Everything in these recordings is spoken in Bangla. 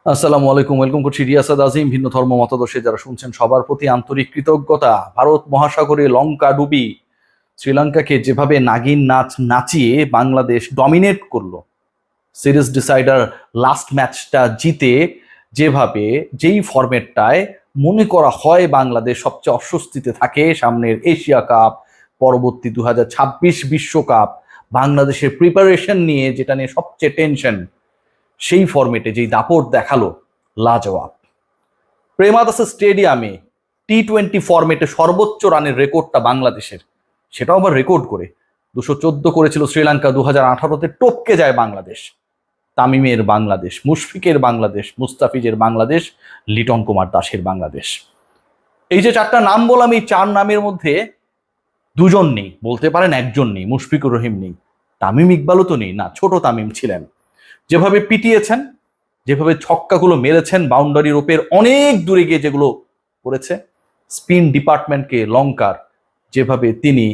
আসসালামু আলাইকুম, ওয়েলকাম করছি রিয়াসাদ আজিম। ভিন্ন ধর্ম মতাদর্শে যারা শুনছেন সবার প্রতি আন্তরিক কৃতজ্ঞতা। ভারত মহাসাগরে লঙ্কা ডুবি শ্রীলঙ্কাকে যেভাবে নাগিন নাচ নাচিয়ে বাংলাদেশ ডমিনেট করলো, সিরিজ ডিসাইডার লাস্ট ম্যাচটা জিতে যেভাবে, যেই ফরম্যাটটায় মনে করা হয় বাংলাদেশ সবচেয়ে অস্বস্তিতে থাকে, সামনের এশিয়া কাপ, পরবর্তী 2026 বিশ্বকাপ, বাংলাদেশের প্রিপারেশন নিয়ে যেটা নিয়ে সবচেয়ে টেনশন, সেই ফরম্যাটে যেই দাপট দেখালো, লাজবাব। প্রেমাদাসা স্টেডিয়ামে টি-20 ফরম্যাটে সর্বোচ্চ রানের রেকর্ডটা বাংলাদেশের, সেটাও আবার রেকর্ড করে 214 করেছিল শ্রীলঙ্কা। 2018-তে টপকে যায় বাংলাদেশ। তামিমের বাংলাদেশ, মুশফিকের বাংলাদেশ, মুস্তাফিজের বাংলাদেশ, লিটন কুমার দাসের বাংলাদেশ। এই যে চারটা নাম বললাম, এই চার নামের মধ্যে দুজন নেই, বলতে পারেন একজন নেই, মুশফিকুর রহিম নেই। তামিম ইকবালও তো নেই, না, ছোট তামিম ছিলেন। যেভাবে পিটিয়েছেন, যেভাবে ছক্কাগুলো মেরেছেন, বাউন্ডারির ওপর অনেক দূরে গিয়ে যেগুলো করেছে, স্পিন ডিপার্টমেন্টকে লঙ্কার যেভাবে তিনি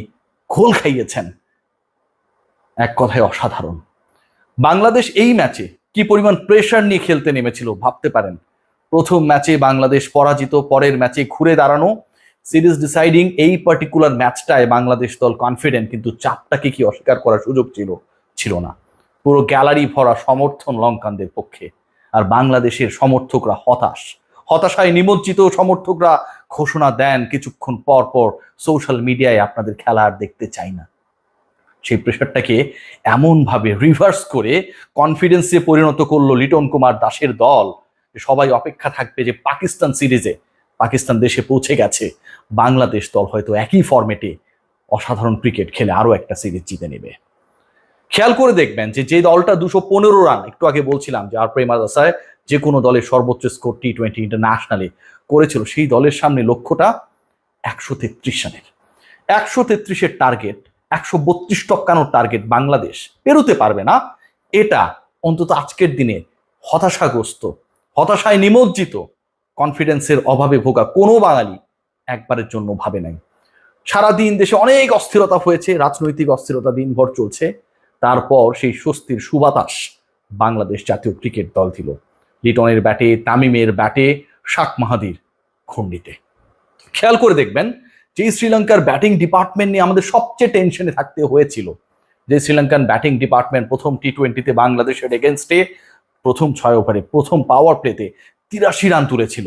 ঘোল খাইয়েছেন, এক কথায় অসাধারণ। বাংলাদেশ এই ম্যাচে কি পরিমাণ প্রেশার নিয়ে খেলতে নেমেছিল ভাবতে পারেন। প্রথম ম্যাচে বাংলাদেশ পরাজিত, পরের ম্যাচে ঘুরে দাঁড়ানো, সিরিজ ডিসাইডিং এই পার্টিকুলার ম্যাচটায় বাংলাদেশ দল কনফিডেন্ট, কিন্তু চাপটাকে কি অস্বীকার করার সুযোগ ছিল না। পুরো গ্যালারি ভরা সমর্থন লঙ্কানদের পক্ষে, আর বাংলাদেশের সমর্থকরা হতাশায় নিমজ্জিত। সমর্থকরা ঘোষণা দেন কিছুক্ষণ পর পর সোশ্যাল মিডিয়ায়, আপনাদের খেলা আর দেখতে চাই না। সেই প্রেশারটাকে এমনভাবে রিভার্স করে কনফিডেন্সে পরিণত করলো লিটন কুমার দাসের দল। সবাই অপেক্ষা থাকবে যে পাকিস্তান সিরিজে, পাকিস্তান দেশে পৌঁছে গেছে, বাংলাদেশ দল হয়তো একই ফরম্যাটে অসাধারণ ক্রিকেট খেলে আরো একটা সিরিজ জিতে নেবে। খেয়াল করে দেখবেন যে যে দলটা 215 রান, একটু আগে বলছিলাম যে আর প্রেমাদাসায় যে কোনো দলের সর্বোচ্চ স্কোর টি-20 ইন্টারন্যাশনালে করেছিল, সেই দলের সামনে লক্ষ্যটা 133 রানের। 133-এর টার্গেট, 132 টপকানোর টার্গেট বাংলাদেশ পেরোতে পারবে না। এটা অন্তত আজকের দিনে হতাশাগ্রস্ত, হতাশায় নিমজ্জিত, কনফিডেন্সের অভাবে ভোগা কোনো বাঙালি একবারের জন্য ভাবে নাই। সারাদিন দেশে অনেক অস্থিরতা হয়েছে, রাজনৈতিক অস্থিরতা দিনভর চলছে। তারপর সেই স্বস্তির সুবাতাস বাংলাদেশ জাতীয় ক্রিকেট দল দিল লিটনের ব্যাটে, তামিমের ব্যাটে, শাক মাহাদির খন্ডিতে। খেয়াল করে দেখবেন যে শ্রীলঙ্কার ব্যাটিং ডিপার্টমেন্ট নিয়ে আমাদের সবচেয়ে টেনশনে থাকতে হয়েছিল। যে শ্রীলঙ্কান ব্যাটিং ডিপার্টমেন্ট প্রথম টি-20-তে বাংলাদেশের এগেনস্টে প্রথম 6 ওভারে প্রথম পাওয়ার প্লেতে 83 রান তুলেছিল।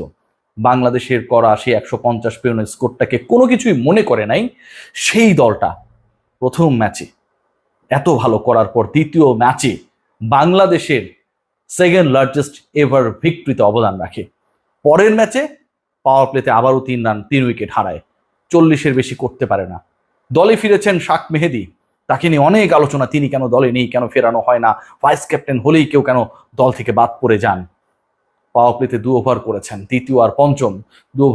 বাংলাদেশের করা সেই 150 পেরোনের স্কোরটাকে কোনো কিছুই মনে করে নাই। সেই দলটা প্রথম ম্যাচে এত ভালো করার পর দ্বিতীয় ম্যাচে বাংলাদেশের সেকেন্ড লার্জেস্ট এভার ভিক্টরিতে অবদান রাখে। পরের ম্যাচে পাওয়ার প্লেতে আবারও 3 রান, 3 উইকেট হারায়। 40-এর বেশি করতে পারে না। দলে ফিরেছেন শাক মেহেদি, তাকে নিয়ে অনেক আলোচনা, তিনি কেন দলে নেই, কেন ফেরানো হয় না, ভাইস ক্যাপ্টেন হলেই কেউ কেন দল থেকে বাদ পড়ে যান। পাওয়ার প্লেতে 2 ওভার করেছেন, দ্বিতীয় আর পঞ্চম 2